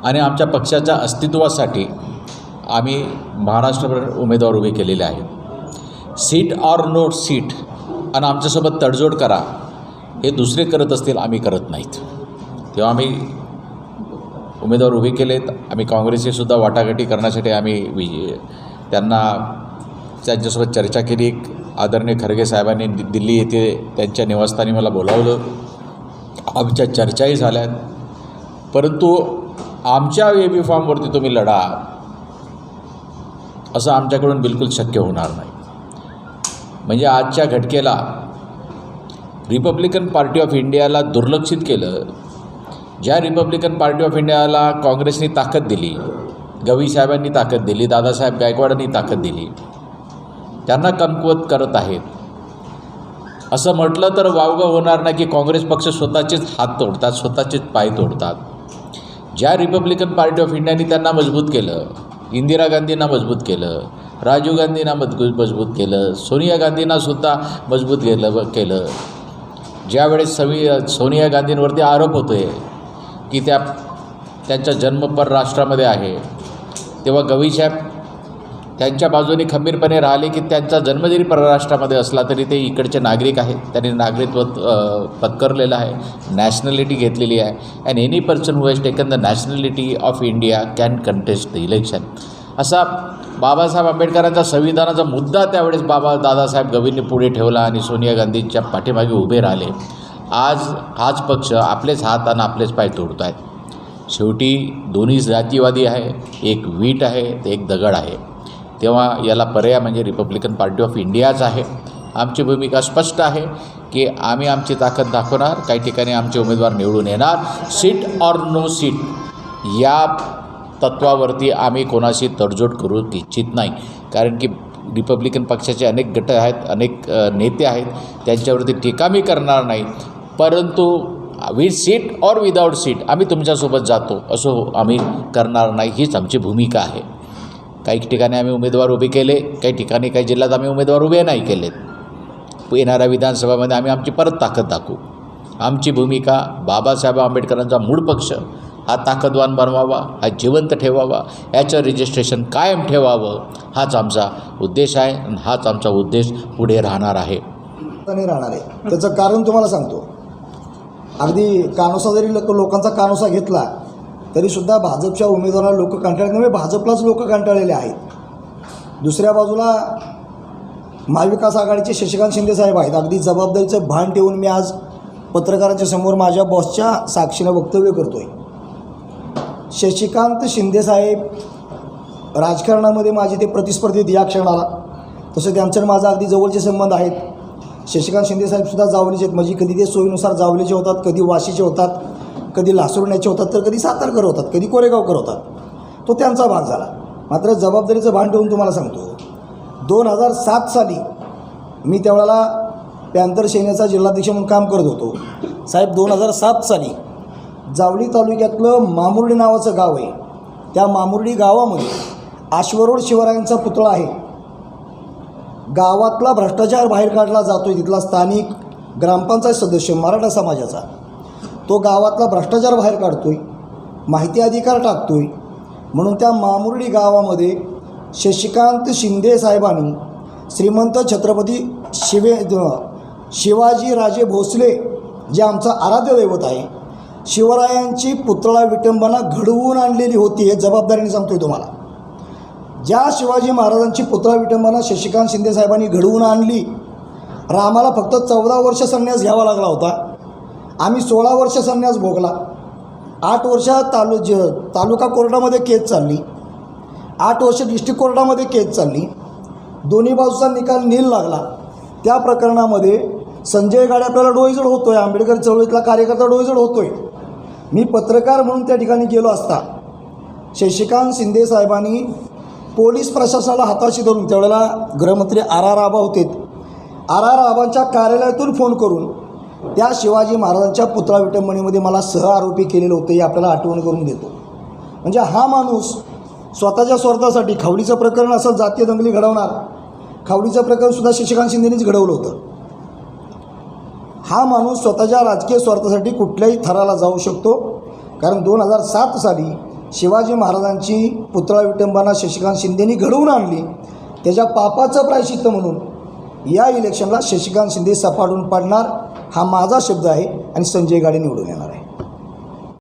आणि आमच्या पक्षाच्या अस्तित्वासाठी आम्ही महाराष्ट्रभर उमेदवार उभे केलेले आहेत. सीट ऑर नो सीट आणि आमच्यासोबत तडजोड करा हे दुसरे करत असतील, आम्ही करत नाहीत. तेव्हा आम्ही उमेदवार उभे केलेत. आम्ही काँग्रेसची सुद्धा वाटाघाटी करण्यासाठी आम्ही त्यांच्यासोबत चर्चा केली. आदरणीय खरगे साहेबांनी दिल्ली येथे त्यांच्या निवासस्थानी मला बोलावलं. आमच्या चर्चाही झाल्यात. परंतु आमच्या वेबी फॉर्मवरती तुम्ही लढा असं आमच्याकडून बिलकुल शक्य होणार नाही. म्हणजे आजच्या घटकेला रिपब्लिकन पार्टी ऑफ इंडियाला दुर्लक्षित केलं. ज्या रिपब्लिकन पार्टी ऑफ इंडियाला काँग्रेसनी ताकद दिली, गवई साहेबांनी ताकद दिली, दादासाहेब गायकवाडांनी ताकद दिली, त्यांना कमकुवत करत आहेत. असं म्हटलं तर वावगं होणार नाही की काँग्रेस पक्ष स्वतःचेच हात तोडतात, स्वतःचेच पाय तोडतात. ज्या रिपब्लिकन पार्टी ऑफ इंडियाने त्यांना मजबूत केलं, इंदिरा गांधींना मजबूत केलं, राजीव गांधींना मजबूत केलं, सोनिया गांधींनासुद्धा मजबूत केलं. ज्यावेळेस सोनिया गांधींवरती आरोप होतोय की त्यांच्या जन्म परराष्ट्रामध्ये आहे, तेव्हा गवईसाहेब त्यांच्या बाजूने खंबीरपणे राहिले की त्यांचा जन्म जरी परराष्ट्रामध्ये असला तरी ते इकडचे नागरिक आहेत, त्यांनी नागरिकत्व पत्करलेलं आहे, नॅशनॅलिटी घेतलेली आहे. And any person who has taken the nationality of India can contest the election. असा बाबासाहेब आंबेडकरांचा संविधानाचा मुद्दा त्यावेळेस दादासाहेब गवईंनी पुढे ठेवला आणि सोनिया गांधींच्या पाठीमागे उभे राहिले. आज हाच पक्ष आपलेच हात आणि आपलेच पाय तोडतो आहे. शेवटी दोन्ही जातीवादी आहे, एक वीट आहे ते एक दगड आहे. तेव्हा याला पर्याय म्हणजे रिपब्लिकन पार्टी ऑफ इंडियाच आहे. आमची भूमिका स्पष्ट आहे की आम्ही आमची ताकद दाखवणार. काही ठिकाणी आमचे उमेदवार निवडून येणार. सीट ऑर नो सीट या तत्वावरती आम्ही कोणाशी तडजोड करू इच्छित नाही. कारण की रिपब्लिकन पक्षाचे अनेक गट आहेत, अनेक नेते आहेत, त्यांच्यावरती टीका मी करणार नाही. परंतु with seat or without seat आम्ही तुमच्यासोबत जातो असं आम्ही करणार नाही. हीच आमची भूमिका आहे. काही ठिकाणी आम्ही उमेदवार उभे केले, काही ठिकाणी काही जिल्ह्यात आम्ही उमेदवार उभे नाही केलेत. येणाऱ्या विधानसभामध्ये आम्ही आमची परत ताकद दाखवू. आमची भूमिका बाबासाहेब आंबेडकरांचा मूळ पक्ष हा ताकदवान बनवावा, हा जिवंत ठेवावा, याचं रजिस्ट्रेशन कायम ठेवावं, हाच आमचा उद्देश आहे आणि हाच आमचा उद्देश पुढे राहणार आहे. नाही राहणार आहे. त्याचं कारण तुम्हाला सांगतो. अगदी कानोसा जरी लोकांचा कानोसा घेतला तरीसुद्धा भाजपच्या उमेदवाराला लोक कंटाळले नाही, भाजपलाच लोक कंटाळलेले आहेत. दुसऱ्या बाजूला महाविकास आघाडीचे शशिकांत शिंदे साहेब आहेत. अगदी जबाबदारीचं भान ठेवून मी आज पत्रकारांच्या समोर माझ्या बॉसच्या साक्षीनं वक्तव्य करतो आहे. शशिकांत शिंदे साहेब राजकारणामध्ये माझे ते प्रतिस्पर्धी या क्षणाला, तसं त्यांचं माझा अगदी जवळचे संबंध आहेत. शशिकांत शिंदे साहेबसुद्धा जावलीचे आहेत. म्हणजे कधी ते सोयीनुसार जावलीचे होतात, कधी वाशीचे होतात, कधी लासुर्ण्याचे होतात, तर कधी सातारकर होतात, कधी कोरेगावकर होतात. तो त्यांचा भाग झाला. मात्र जबाबदारीचं भान ठेवून तुम्हाला सांगतो, 2007 साली मी त्यावेळेला पॅंथर सेनेचा जिल्हाध्यक्ष म्हणून काम करत होतो. साहेब 2007 साली जावली तालुक्यातलं मामुर्डी नावाचं गाव आहे. त्या मामुर्डी गावामध्ये आश्वरोड शिवरायांचा पुतळा आहे. गावातला भ्रष्टाचार बाहेर काढला जातो आहे. तिथला स्थानिक ग्रामपंचायत सदस्य मराठा समाजाचा तो गावातला भ्रष्टाचार बाहेर काढतो आहे, माहिती अधिकार टाकतो आहे. म्हणून त्या मामुर्डी गावामध्ये शशिकांत शिंदे साहेबांनी श्रीमंत छत्रपती शिवाजी राजे भोसले जे आमचा आराध्य दैवत आहे, शिवरायांची पुतळा विटंबना घडवून आणलेली होती. हे जबाबदारीने सांगतो आहे तुम्हाला. ज्या शिवाजी महाराजांची पुतळा विटंबना शशिकांत शिंदे साहेबांनी घडवून आणली, रामाला फक्त 14 वर्ष संन्यास घ्यावा लागला होता. आम्ही 16 वर्ष संन्यास भोगला. 8 वर्ष तालुका कोर्टामध्ये केस चालली, 8 वर्ष डिस्ट्रिक्ट कोर्टामध्ये केस चालली. दोन्ही बाजूचा निकाल नील लागला. त्या प्रकरणामध्ये संजय गाडे आपल्याला डोईजड होतो आहे, आंबेडकर चळवळीतला कार्यकर्ता डोईजड होतो आहे. मी पत्रकार म्हणून त्या ठिकाणी गेलो असता शशिकांत शिंदे साहेबांनी पोलीस प्रशासनाला हाताशी धरून, त्यावेळेला गृहमंत्री आर आबा होते, आर आबांच्या कार्यालयातून फोन करून त्या शिवाजी महाराजांच्या पुतळा विटंबनेमध्ये मला सहआरोपी केलेलं होतं. हे आपल्याला आठवण करून देतो. म्हणजे हा माणूस स्वतःच्या स्वार्थासाठी, खावडीचं प्रकरण असं जातीय दंगली घडवणार, खावडीचं प्रकरणसुद्धा शशिकांत शिंदेनीच घडवलं होतं. हा माणूस स्वतःच्या राजकीय स्वार्थासाठी कुठल्याही थराला जाऊ शकतो. कारण 2007 साली शिवाजी महाराजांची पुतळा विटंबना शशिकांत शिंदेनी घडवून आणली, त्याच्या पापाचं प्रायश्चित्त म्हणून या इलेक्शनला शशिकांत शिंदे सपाटून पाडणार हा माझा शब्द आहे आणि संजय गाडे निवडून येणार आहे.